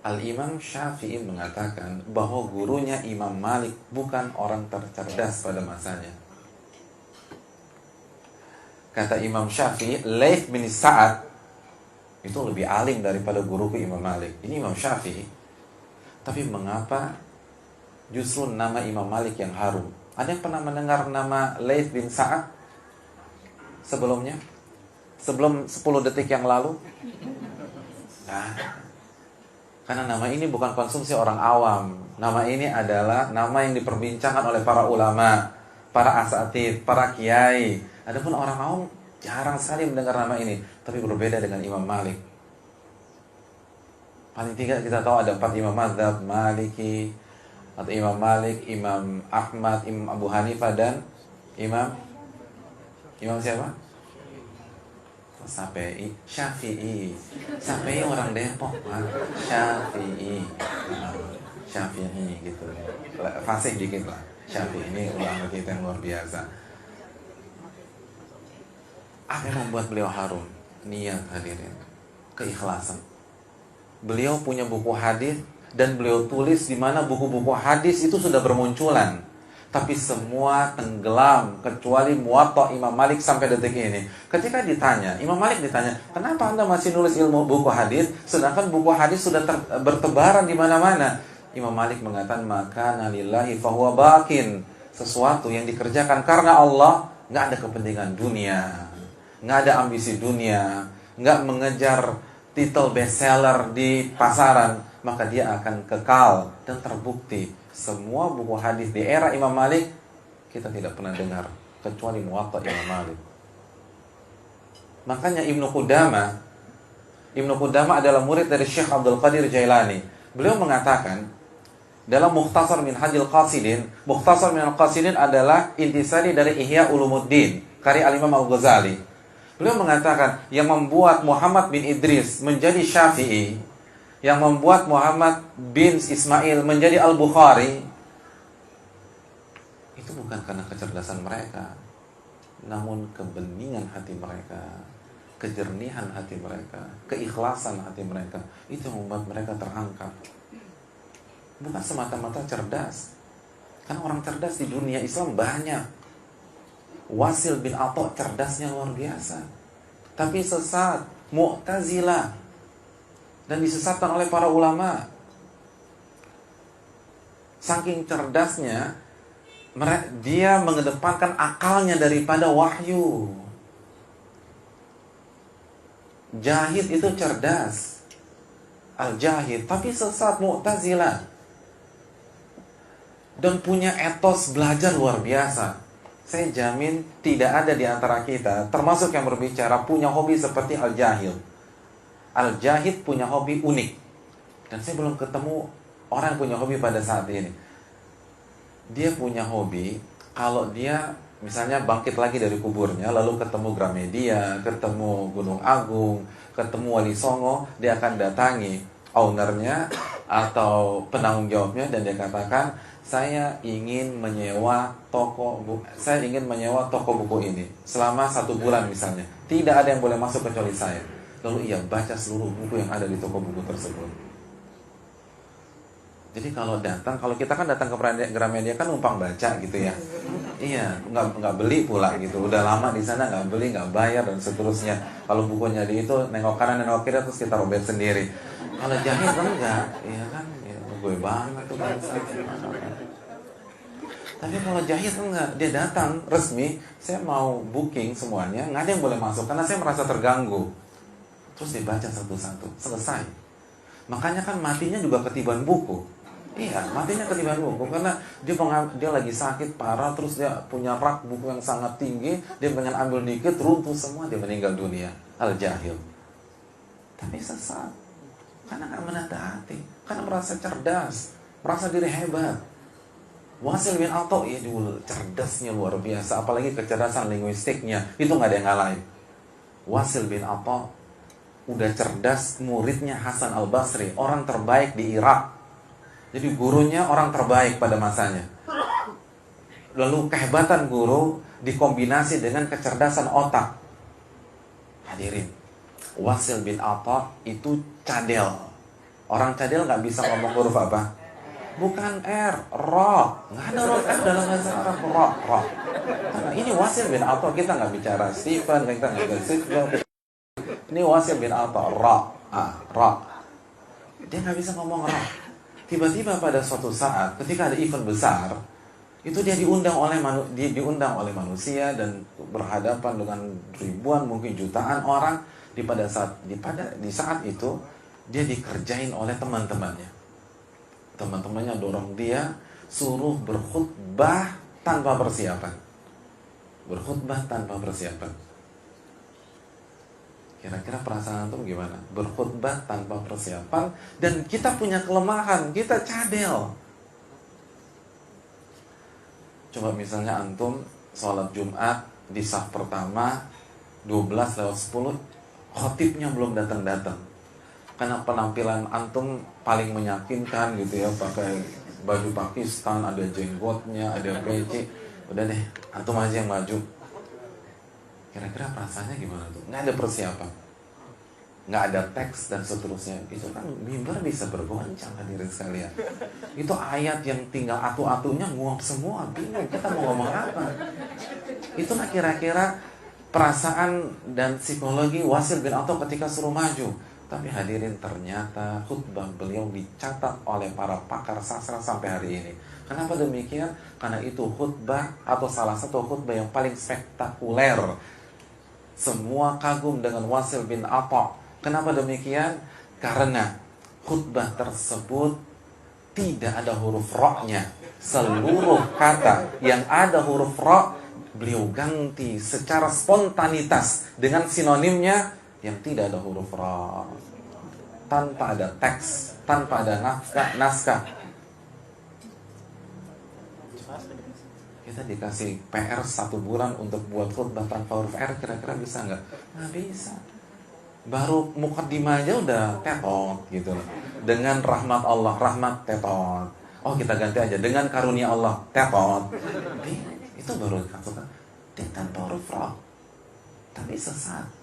Al-Imam Syafi'i mengatakan bahwa gurunya Imam Malik bukan orang tercerdas pada masanya. Kata Imam Syafi'i, Laits bin Sa'ad itu lebih alim daripada guruku Imam Malik. Ini Imam Syafi'i. Tapi mengapa justru nama Imam Malik yang harum? Ada yang pernah mendengar nama Laits bin Sa'ad sebelumnya? Sebelum 10 detik yang lalu? Nah, karena nama ini bukan konsumsi orang awam. Nama ini adalah nama yang diperbincangkan oleh para ulama, para asatidz, para kiai. Adapun orang awam jarang sekali mendengar nama ini. Tapi berbeda dengan Imam Malik. Paling tidak kita tahu ada 4 imam mazhab, Maliki, atau Imam Malik, Imam Ahmad, Imam Abu Hanifah, dan Imam siapa? Syafi'i orang Depok, Pak. Syafi'i gitu. Fasih dikit lah. Syafi'i ini ulama kita yang luar biasa. Apa yang membuat beliau harum? Niat, hadirin. Keikhlasan. Beliau punya buku hadis dan beliau tulis di mana buku-buku hadis itu sudah bermunculan. Tapi semua tenggelam kecuali Muwatta Imam Malik sampai detik ini. Ketika ditanya, Imam Malik ditanya, kenapa Anda masih nulis ilmu buku hadis sedangkan buku hadis sudah bertebaran di mana-mana? Imam Malik mengatakan, maka nalillahi fahuwa bakin. Sesuatu yang dikerjakan karena Allah, nggak ada kepentingan dunia, nggak ada ambisi dunia, nggak mengejar titel bestseller di pasaran, maka dia akan kekal. Dan terbukti semua buku hadis di era Imam Malik kita tidak pernah dengar kecuali Muwatta Imam Malik. Makanya Ibnu Qudamah adalah murid dari Syekh Abdul Qadir Jailani. Beliau mengatakan dalam Mukhtasar Minhajul Qasidin, Mukhtasar Minhajul Qasidin adalah intisari dari Ihya Ulumuddin karya Al-Imam Al-Ghazali. Beliau mengatakan yang membuat Muhammad bin Idris menjadi Syafi'i, yang membuat Muhammad bin Ismail menjadi Al-Bukhari, itu bukan karena kecerdasan mereka, namun kebeningan hati mereka, kejernihan hati mereka, keikhlasan hati mereka. Itu yang membuat mereka terangkat. Bukan semata-mata cerdas. Karena orang cerdas di dunia Islam banyak. Wasil bin Atha cerdasnya luar biasa, tapi sesat, Mu'tazilah, dan disesatkan oleh para ulama. Saking cerdasnya, dia mengedepankan akalnya daripada wahyu. Jahid itu cerdas, Al-Jahid, tapi sesat, Mu'tazilah, dan punya etos belajar luar biasa. Saya jamin tidak ada di antara kita, termasuk yang berbicara, punya hobi seperti Al-Jahid. Al-Jahid punya hobi unik. Dan saya belum ketemu orang yang punya hobi pada saat ini. Dia punya hobi, kalau dia misalnya bangkit lagi dari kuburnya, lalu ketemu Gramedia, ketemu Gunung Agung, ketemu Wali Songo, dia akan datangi ownernya atau penanggung jawabnya dan dia katakan, saya ingin menyewa toko buku ini selama 1 bulan misalnya. Tidak ada yang boleh masuk kecuali saya. Lalu ia baca seluruh buku yang ada di toko buku tersebut. Jadi kalau kita kan datang ke Gramedia kan numpang baca gitu ya. Iya, nggak beli pula gitu. Udah lama di sana nggak beli, nggak bayar dan seterusnya. Kalau bukunya di itu nengok kanan nengok kiri terus kita robek sendiri. Kalau Jahid kan enggak, iya kan, ya, gue banget tuh bangsa. Tapi kalau Jahid enggak, dia datang resmi, saya mau booking semuanya, nggak ada yang boleh masuk karena saya merasa terganggu. Terus dibaca satu-satu, selesai. Makanya kan matinya juga ketiban buku. Iya, matinya ketiban buku karena dia lagi sakit parah, terus dia punya rak buku yang sangat tinggi, dia pengen ambil dikit, runtuh semua, dia meninggal dunia. Al-Jahil. Tapi sesat. Karena gak menata hati, karena merasa cerdas, merasa diri hebat. Wasil bin Atha, ya dulu cerdasnya luar biasa, apalagi kecerdasan linguistiknya, itu gak ada yang ngalahin. Wasil bin Atha udah cerdas, muridnya Hasan al-Basri, orang terbaik di Irak. Jadi gurunya orang terbaik pada masanya. Lalu kehebatan guru dikombinasi dengan kecerdasan otak. Hadirin, Wasil bin Atha itu cadel, Orang cadel nggak bisa ngomong huruf apa? Bukan R, ro. Nggak ada huruf R dalam bahasa Arab. Ro. Karena ini Wasil bin Atha, kita nggak bicara Stephen, kita nggak bicara Stephen. Ini Wasil bin Atha, ro. Dia nggak bisa ngomong ro. Tiba-tiba pada suatu saat, ketika ada event besar, itu dia diundang oleh manusia dan berhadapan dengan ribuan mungkin jutaan orang. Di saat itu dia dikerjain oleh teman-temannya. Teman-temannya dorong dia suruh berkhutbah tanpa persiapan. Kira-kira perasaan antum gimana? Berkhutbah tanpa persiapan, dan kita punya kelemahan, kita cadel. Coba misalnya antum sholat Jumat di saf pertama 12:10, khotibnya belum datang. Karena penampilan antum paling meyakinkan gitu ya, pakai baju Pakistan, ada jenggotnya, ada peci. Udah deh, antum aja yang maju. Kira-kira perasaannya gimana tuh? Nggak ada persiapan, nggak ada teks dan seterusnya. Itu kan mimbar bisa bergoncang, hadirin sekalian. Itu ayat yang tinggal atu-atunya nguap semua, bingung kita mau ngomong apa. Itulah kira-kira perasaan dan psikologi Wasil bin Atha ketika suruh maju. Tapi hadirin, ternyata khutbah beliau dicatat oleh para pakar sastra sampai hari ini. Kenapa demikian? Karena itu khutbah atau salah satu khutbah yang paling spektakuler. Semua kagum dengan Wasil bin Atha. Kenapa demikian? Karena khutbah tersebut tidak ada huruf ro-nya. Seluruh kata yang ada huruf ro beliau ganti secara spontanitas dengan sinonimnya yang tidak ada huruf ra, tanpa ada teks, tanpa ada naskah. Kita dikasih PR 1 bulan untuk buat khutbah tanpa huruf R, kira-kira bisa nggak? Nggak bisa. Baru mukaddimah aja udah tetot gitu loh. Dengan rahmat Allah, rahmat tetot. Oh, kita ganti aja dengan karunia Allah, tetot. Itu baru dikatakan tanpa huruf ra. Tapi sesat.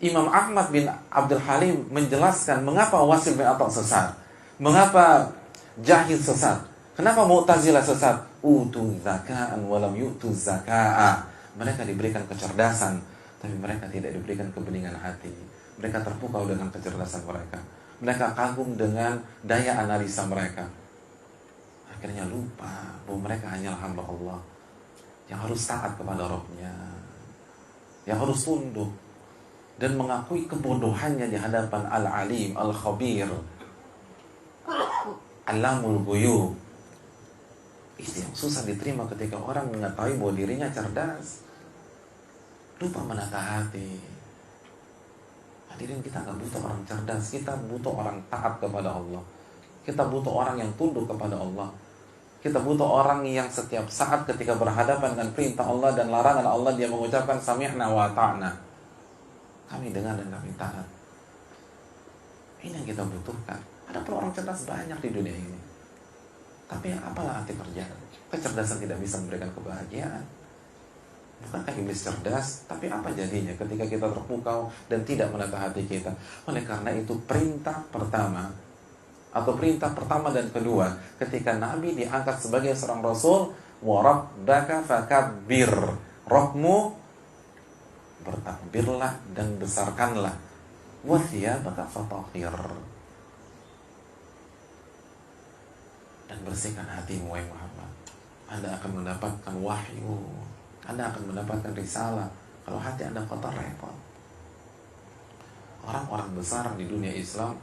Imam Ahmad bin Abdul Halim menjelaskan mengapa Wasil bin Atha sesat, mengapa Jahil sesat, kenapa Mu'tazilah sesat. Utu zaka'an walam yu'tu zaka'a. Mereka diberikan kecerdasan, tapi mereka tidak diberikan kebeningan hati. Mereka terpukau dengan kecerdasan mereka. Mereka kagum dengan daya analisa mereka. Akhirnya lupa bahwa mereka hanyalah hamba Allah yang harus taat kepada Rabb-Nya, yang harus tunduk dan mengakui kebodohannya di hadapan Al-Alim, Al-Khabir, Alamul Ghuyub. Itu yang susah diterima ketika orang mengetahui bahwa dirinya cerdas, lupa menata hati. Hadirin, kita gak butuh orang cerdas, kita butuh orang taat kepada Allah. Kita butuh orang yang tunduk kepada Allah. Kita butuh orang yang setiap saat ketika berhadapan dengan perintah Allah dan larangan Allah, dia mengucapkan sami'na wa ta'na. Kami dengar dan kami taat. Ini yang kita butuhkan. Ada pun orang cerdas banyak di dunia ini, tapi apalah arti kerjaan? Kecerdasan tidak bisa memberikan kebahagiaan. Bukankah iblis cerdas? Tapi apa jadinya ketika kita terpukau dan tidak menata hati kita? Oleh karena itu perintah pertama dan kedua ketika Nabi diangkat sebagai seorang Rasul, wa rabbaka fakabbir, Rabbmu bertakbirlah dan besarkanlah, wa thiyabaka fatahhir, dan bersihkan hatimu wahai Muhammad. Anda akan mendapatkan wahyu, Anda akan mendapatkan risalah. Kalau hati Anda kotor, repot. Orang-orang besar di dunia Islam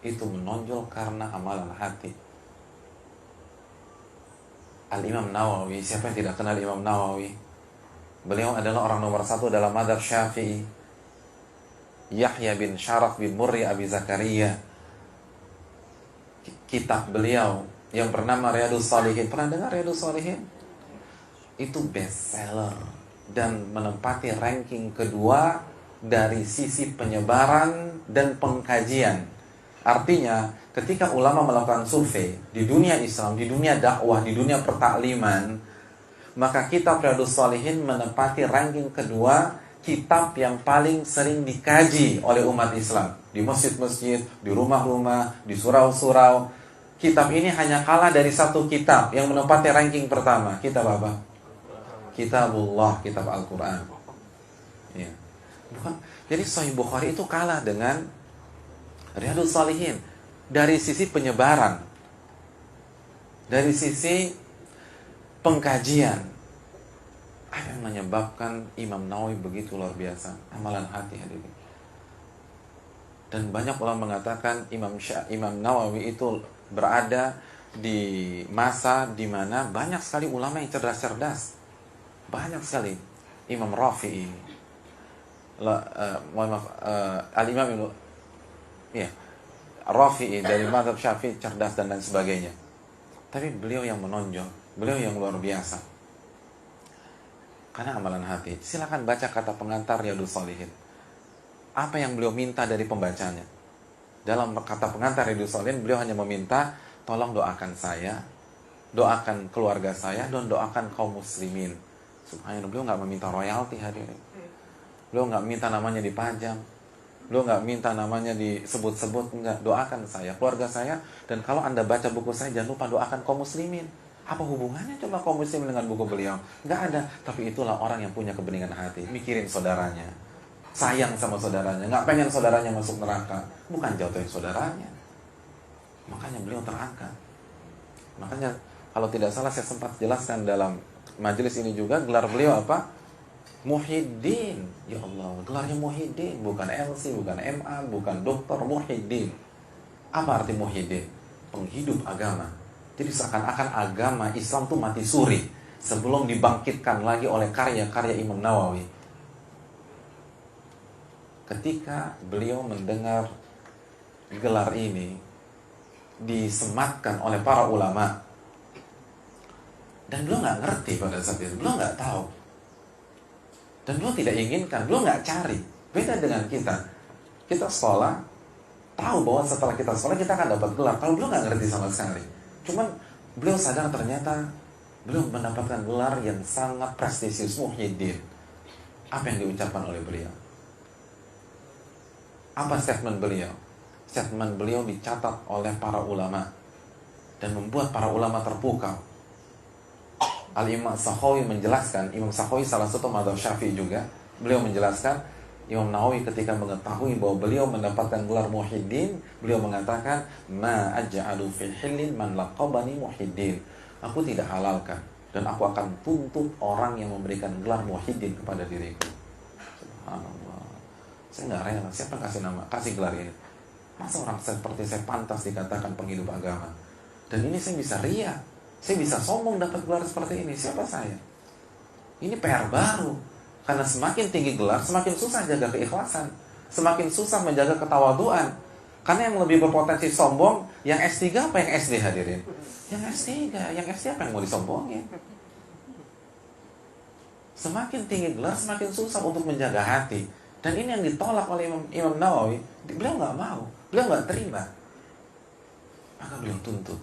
itu menonjol karena amalan hati. Al-Imam Nawawi, siapa yang tidak kenal Imam Nawawi? Beliau adalah orang nomor 1 dalam mazhab Syafi'i. Yahya bin Syaraf bin Murri Abi Zakaria. Kitab beliau yang bernama Riyadhus Shalihin, pernah dengar Riyadhus Shalihin? Itu bestseller dan menempati ranking kedua dari sisi penyebaran dan pengkajian. Artinya, ketika ulama melakukan survei di dunia Islam, di dunia dakwah, di dunia pertakliman, maka kitab Riyadhus Shalihin menempati ranking kedua kitab yang paling sering dikaji oleh umat Islam. Di masjid-masjid, di rumah-rumah, di surau-surau. Kitab ini hanya kalah dari satu kitab yang menempati ranking pertama. Kitab apa? Kitabullah, kitab Al-Quran. Ya. Bukan. Jadi Sahih Bukhari itu kalah dengan Riyadhus Shalihin dari sisi penyebaran, dari sisi pengkajian. Apa yang menyebabkan Imam Nawawi begitu luar biasa? Amalan hati, hadirin. Dan banyak ulama mengatakan Imam Nawawi itu berada di masa di mana banyak sekali ulama yang cerdas-cerdas. Banyak sekali. Imam Rafi'i, Al-Imam Rafi'i dari mazhab Syafi'i, cerdas dan lain sebagainya. Tapi beliau yang menonjol, beliau yang luar biasa. Karena amalan hati. Silakan baca kata pengantar Riyadhus Shalihin. Apa yang beliau minta dari pembacanya? Dalam kata pengantar Riyadhus Shalihin, beliau hanya meminta, tolong doakan saya, doakan keluarga saya, dan doakan kaum muslimin. Subhanallah, beliau nggak meminta royalti, hadirin. Beliau nggak minta namanya dipajang. Beliau nggak minta namanya disebut-sebut. Enggak, doakan saya, keluarga saya, dan kalau Anda baca buku saya, jangan lupa doakan kaum muslimin. Apa hubungannya coba kaum muslimin dengan buku beliau? Nggak ada. Tapi itulah orang yang punya kebeningan hati. Mikirin saudaranya, sayang sama saudaranya, nggak pengen saudaranya masuk neraka, bukan jatuhin saudaranya. Makanya beliau terangkat. Makanya kalau tidak salah saya sempat jelaskan dalam majelis ini juga, gelar beliau apa? Muhyiddin. Ya Allah, gelarnya Muhyiddin, bukan LC, bukan MA, bukan dokter, Muhyiddin. Apa arti Muhyiddin? Penghidup agama. Jadi seakan-akan agama Islam itu mati suri sebelum dibangkitkan lagi oleh karya-karya Imam Nawawi. Ketika beliau mendengar gelar ini disematkan oleh para ulama, dan beliau nggak ngerti pada saat itu, beliau nggak tahu, dan beliau tidak inginkan, beliau nggak cari. Beda dengan kita sekolah, tahu bahwa setelah kita sekolah kita akan dapat gelar. Kalau beliau nggak ngerti sama sekali, cuman beliau sadar ternyata beliau mendapatkan gelar yang sangat prestisius, Muhyiddin. Apa yang diucapkan oleh beliau? Apa statement beliau? Statement beliau dicatat oleh para ulama dan membuat para ulama terpukau. Al-Imam Sakhawi menjelaskan, Imam Sakhawi salah satu mazhab Syafi'i juga, beliau menjelaskan, Imam Nawawi ketika mengetahui bahwa beliau mendapatkan gelar Muhyiddin, beliau mengatakan, ma aj'alu fi hillin man laqabani Muhyiddin. Aku tidak halalkan dan aku akan tuntut orang yang memberikan gelar Muhyiddin kepada diriku. Subhanallah. Saya nggak rela, siapa kasih gelar ini? Masa orang seperti saya pantas dikatakan penghidup agama? Dan ini saya bisa ria, saya bisa sombong dapat gelar seperti ini. Siapa saya? Ini PR baru. Karena semakin tinggi gelar, semakin susah jaga keikhlasan, semakin susah menjaga ketawaduan. Karena yang lebih berpotensi sombong, yang S3 apa yang SD, hadirin? Yang S3, yang SD apa yang mau disombongin? Semakin tinggi gelar, semakin susah untuk menjaga hati. Dan ini yang ditolak oleh Imam Nawawi. Beliau nggak mau, beliau nggak terima. Maka beliau tuntut.